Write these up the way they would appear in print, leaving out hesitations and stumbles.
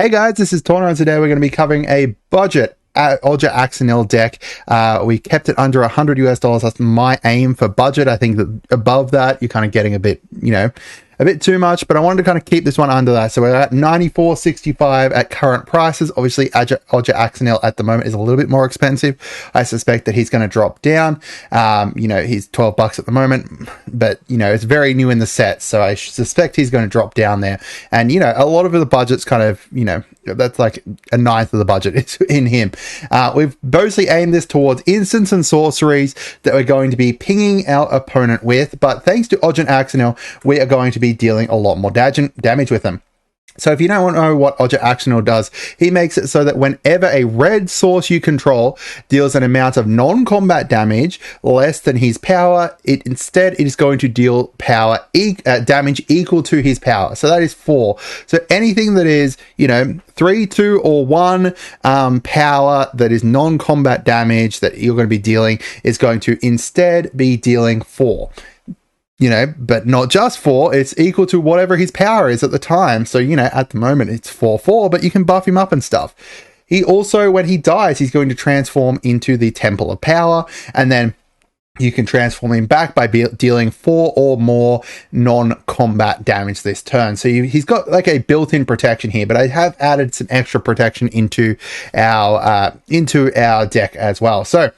Hey guys, this is Torno, and today we're going to be covering a budget Ojer Axonil deck. We kept it under $100 US. That's my aim for budget. I think that above that, you're kind of getting a bit, a bit too much, but I wanted to kind of keep this one under that. So we're at $94.65 at current prices. Obviously, Ojer Axonil at the moment is a little bit more expensive. I suspect that he's going to drop down. He's $12 at the moment, but, it's very new in the set. So I suspect he's going to drop down there. And, a lot of the budget's kind of, that's like a ninth of the budget is in him. We've mostly aimed this towards instants and sorceries that we're going to be pinging our opponent with, but thanks to Ojer Axonil, we are going to be dealing a lot more damage with them. So if you don't know what Ojer Axonil does, he makes it so that whenever a red source you control deals an amount of non-combat damage less than his power, it is going to deal damage equal to his power. So that is 4. So anything that is, 3, 2, or 1 power that is non-combat damage that you're going to be dealing is going to instead be dealing 4. But not just 4, it's equal to whatever his power is at the time. So, at the moment it's 4/4, but you can buff him up and stuff. He also, when he dies, he's going to transform into the Temple of Power, and then you can transform him back by dealing 4 or more non-combat damage this turn. So he's got like a built-in protection here, but I have added some extra protection into our deck as well. So,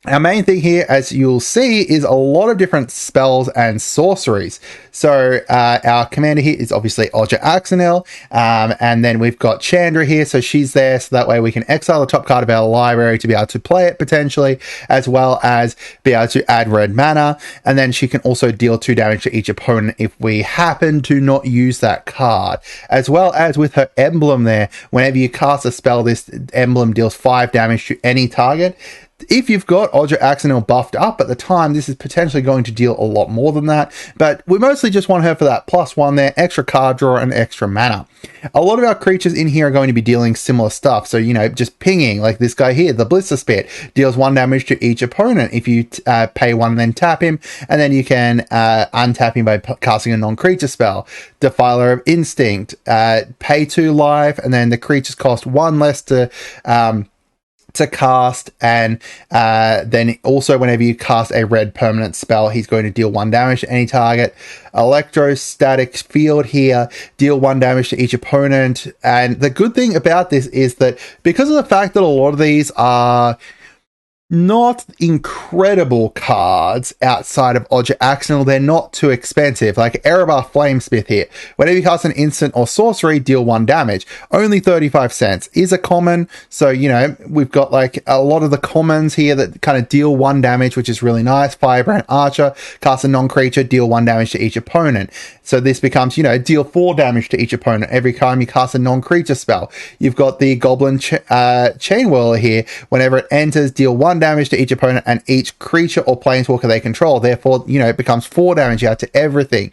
our main thing here, as you'll see, is a lot of different spells and sorceries. So our commander here is obviously Ojer Axonil, and then we've got Chandra here, so she's there, so that way we can exile the top card of our library to be able to play it potentially, as well as be able to add red mana, and then she can also deal 2 damage to each opponent if we happen to not use that card. As well as with her emblem there, whenever you cast a spell, this emblem deals 5 damage to any target. If you've got Ojer Axonil buffed up at the time, this is potentially going to deal a lot more than that, but we mostly just want her for that +1 there, extra card draw and extra mana. A lot of our creatures in here are going to be dealing similar stuff, so just pinging, like this guy here, the Blister Spit, deals 1 damage to each opponent if you pay 1 and then tap him, and then you can untap him by casting a non-creature spell. Defiler of Instinct, pay 2 life, and then the creatures cost 1 less to cast, and then also whenever you cast a red permanent spell, he's going to deal 1 damage to any target. Electrostatic Field here, deal 1 damage to each opponent. And the good thing about this is that because of the fact that a lot of these are not incredible cards outside of Ojer Axonil, they're not too expensive. Like Erebor Flamesmith here, whenever you cast an instant or sorcery, deal 1 damage. Only 35 cents is a common, so we've got like a lot of the commons here that kind of deal 1 damage, which is really nice. Firebrand Archer, cast a non-creature, deal 1 damage to each opponent. So this becomes, deal 4 damage to each opponent every time you cast a non-creature spell. You've got the Goblin Chain Whirler here, whenever it enters, deal 1 damage to each opponent and each creature or planeswalker they control. Therefore, it becomes 4 damage out to everything.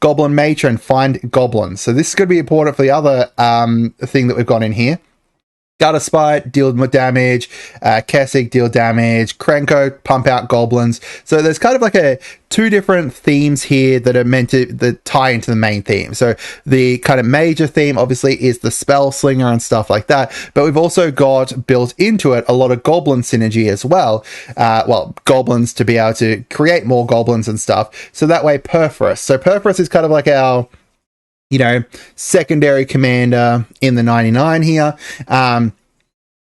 Goblin Matron, find goblins. So this is going to be important for the other thing that we've got in here. Gutter Spite, deal damage. Kessig, deal damage. Krenko, pump out goblins. So there's kind of like 2 different themes here that are meant to tie into the main theme. So the kind of major theme obviously is the spell slinger and stuff like that, but we've also got built into it a lot of goblin synergy as well. Goblins to be able to create more goblins and stuff. So that way Perforus. So Perforus is kind of like our secondary commander in the 99 here.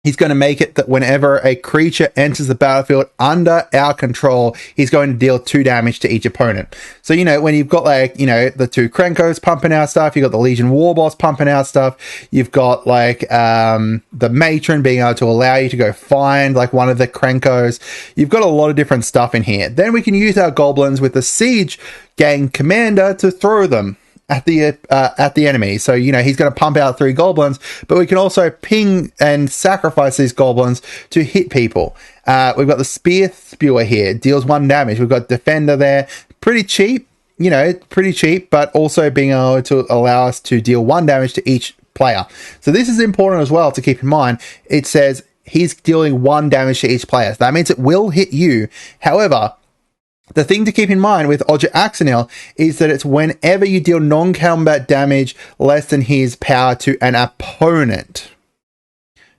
He's going to make it that whenever a creature enters the battlefield under our control, he's going to deal 2 damage to each opponent. So, when you've got the 2 Krenkos pumping out stuff, you've got the Legion Warboss pumping out stuff, you've got the Matron being able to allow you to go find one of the Krenkos. You've got a lot of different stuff in here. Then we can use our goblins with the Siege Gang Commander to throw them at the enemy. So, he's going to pump out 3 goblins, but we can also ping and sacrifice these goblins to hit people. We've got the Spear Spewer here, deals 1 damage. We've got Defender there, pretty cheap, but also being able to allow us to deal 1 damage to each player. So this is important as well to keep in mind. It says he's dealing 1 damage to each player. So that means it will hit you. However, The thing to keep in mind with Ojer Axonil is that it's whenever you deal non-combat damage less than his power to an opponent.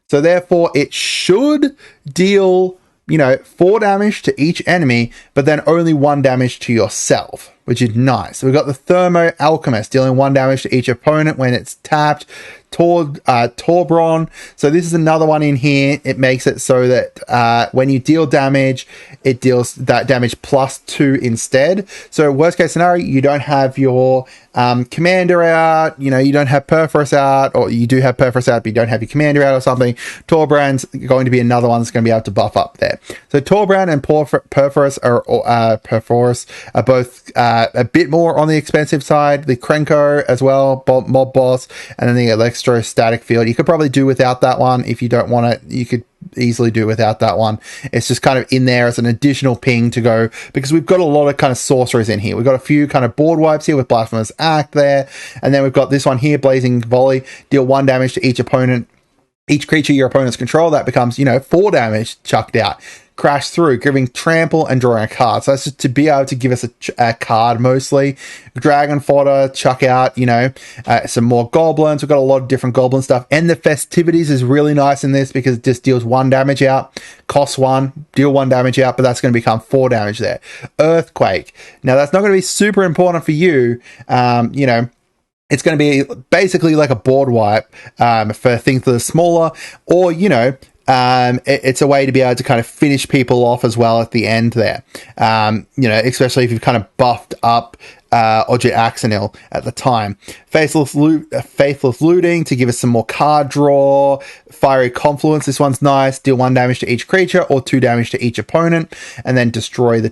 So therefore, it should deal, 4 damage to each enemy, but then only 1 damage to yourself, which is nice. So we've got the Thermo Alchemist dealing 1 damage to each opponent when it's tapped. Torbron. So this is another one in here. It makes it so that when you deal damage, it deals that damage plus 2 instead. So worst case scenario, you don't have your commander out, you don't have Perforus out, or you do have Perforus out, but you don't have your commander out or something. Torbrand's going to be another one that's going to be able to buff up there. So Torbrand and Perforus are both a bit more on the expensive side. The Krenko as well, mob boss, and then the electrostatic field. You could probably do without that one if you don't want it. You could easily do without that one. It's just kind of in there as an additional ping to go, because we've got a lot of kind of sorceries in here. We've got a few kind of board wipes here with Blasphemous Act there, and then we've got this one here, Blazing Volley, deal 1 damage to each opponent. Each creature your opponents control, that becomes 4 damage chucked out. Crash through, giving trample and drawing a card. So that's just to be able to give us a card mostly. Dragon fodder, chuck out, some more goblins. We've got a lot of different goblin stuff. And the festivities is really nice in this because it just deals 1 damage out, costs 1, deal 1 damage out, but that's going to become 4 damage there. Earthquake. Now that's not going to be super important for you. It's going to be basically like a board wipe for things that are smaller, or it's a way to be able to kind of finish people off as well at the end there. Especially if you've kind of buffed up Ojer Axonil at the time. Faithless Looting to give us some more card draw. Fiery Confluence, this one's nice. Deal 1 damage to each creature or 2 damage to each opponent, and then destroy a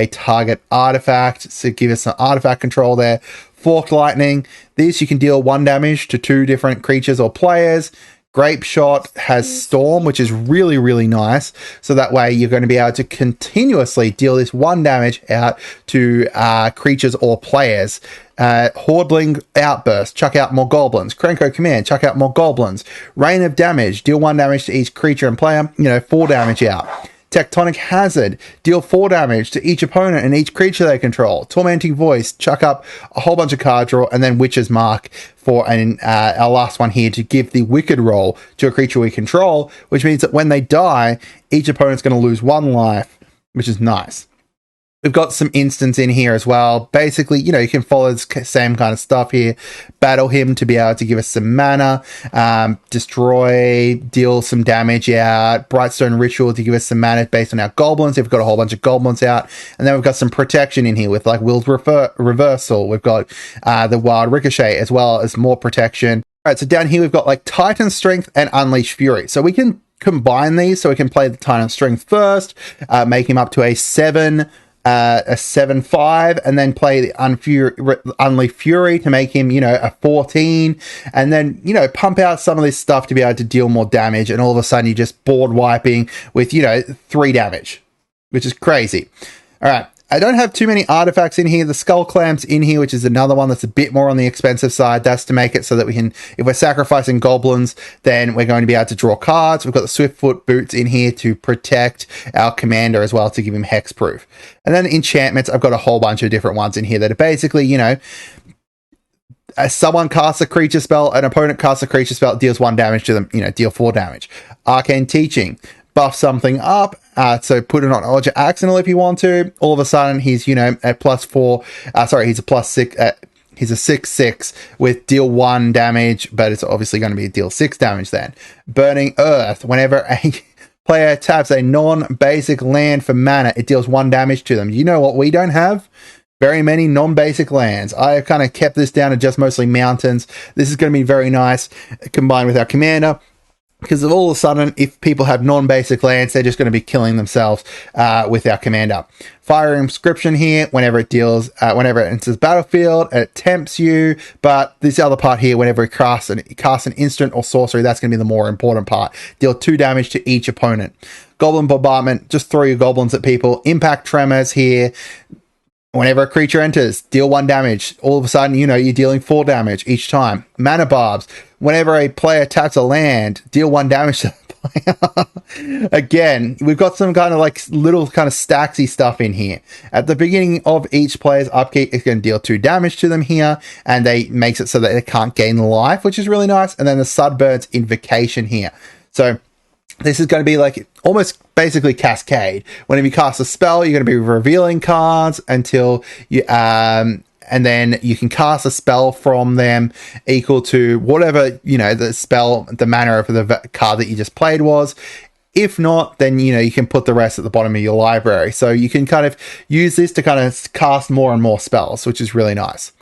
target artifact. So give us some artifact control there. Forked Lightning. This you can deal 1 damage to 2 different creatures or players. Grape Shot has Storm, which is really, really nice. So that way you're going to be able to continuously deal this 1 damage out to creatures or players. Hordling Outburst, chuck out more goblins. Krenko Command, chuck out more goblins. Rain of Damage, deal 1 damage to each creature and player, 4 damage out. Tectonic Hazard, deal 4 damage to each opponent and each creature they control. Tormenting Voice, chuck up a whole bunch of card draw, and then Witch's Mark for our last one here to give the Wicked roll to a creature we control, which means that when they die, each opponent's going to lose 1 life, which is nice. We've got some instants in here as well. Basically, you can follow the same kind of stuff here. Battle him to be able to give us some mana. Destroy, deal some damage out. Brightstone Ritual to give us some mana based on our goblins. We've got a whole bunch of goblins out. And then we've got some protection in here with like Will's Reversal. We've got the Wild Ricochet as well as more protection. All right, so down here we've got like Titan Strength and Unleash Fury. So we can combine these. So we can play the Titan Strength first, make him up to a 7/5, and then play the Unleash Fury to make him, a 14, and then, pump out some of this stuff to be able to deal more damage, and all of a sudden you're just board wiping with, 3 damage, which is crazy. All right. I don't have too many artifacts in here. The Skull Clamp's in here, which is another one that's a bit more on the expensive side. That's to make it so that we can, if we're sacrificing goblins, then we're going to be able to draw cards. We've got the Swiftfoot Boots in here to protect our commander as well, to give him hexproof. And then the enchantments, I've got a whole bunch of different ones in here that are basically, someone casts a creature spell, an opponent casts a creature spell, deals 1 damage to them, deal 4 damage. Arcane Teaching, buff something up, so put it on Ojer Axonil if you want to. All of a sudden he's he's a +6, he's a 6/6 with deal 1 damage, but it's obviously going to be deal 6 damage then. Burning Earth, whenever a player taps a non-basic land for mana, it deals 1 damage to them. You know what we don't have? Very many non-basic lands. I have kind of kept this down to just mostly mountains. This is going to be very nice combined with our commander, because all of a sudden, if people have non-basic lands, they're just going to be killing themselves with our commander. Fire Inscription here, whenever it enters battlefield, it tempts you. But this other part here, whenever it casts an instant or sorcery, that's going to be the more important part. Deal 2 damage to each opponent. Goblin Bombardment, just throw your goblins at people. Impact Tremors here. Whenever a creature enters, deal 1 damage. All of a sudden, you're dealing 4 damage each time. Mana Barbs. Whenever a player taps a land, deal 1 damage to the Again, we've got some kind of like little kind of stacksy stuff in here. At the beginning of each player's upkeep, it's going to deal 2 damage to them here, and they makes it so that they can't gain life, which is really nice. And then the Sunburn's Invocation here. So this is going to be like almost basically Cascade. Whenever you cast a spell, you're going to be revealing cards until you and then you can cast a spell from them equal to whatever, you know, the spell, the mana of the card that you just played was. If not, then, you know, you can put the rest at the bottom of your library. So you can kind of use this to kind of cast more and more spells, which is really nice.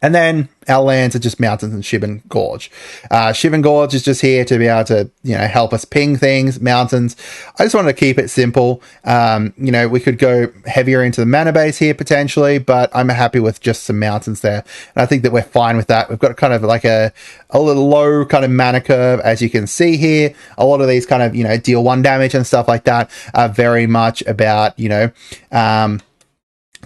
And then our lands are just Mountains and Shivan Gorge. Shivan Gorge is just here to be able to, you know, help us ping things. Mountains, I just wanted to keep it simple. You know, we could go heavier into the mana base here potentially, but I'm happy with just some mountains there. And I think that we're fine with that. We've got kind of like a little low kind of mana curve, as you can see here. A lot of these kind of, you know, deal 1 damage and stuff like that are very much about, you know,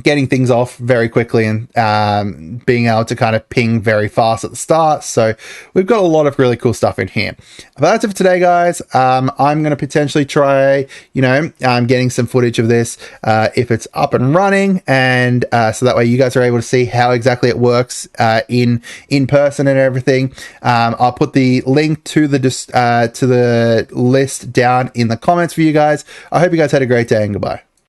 getting things off very quickly and being able to kind of ping very fast at the start. So we've got a lot of really cool stuff in here. But that's it for today, guys. I'm going to potentially try, you know, getting some footage of this if it's up and running, and so that way you guys are able to see how exactly it works in person and everything. I'll put the link to the list down in the comments for you guys. I hope you guys had a great day, and goodbye.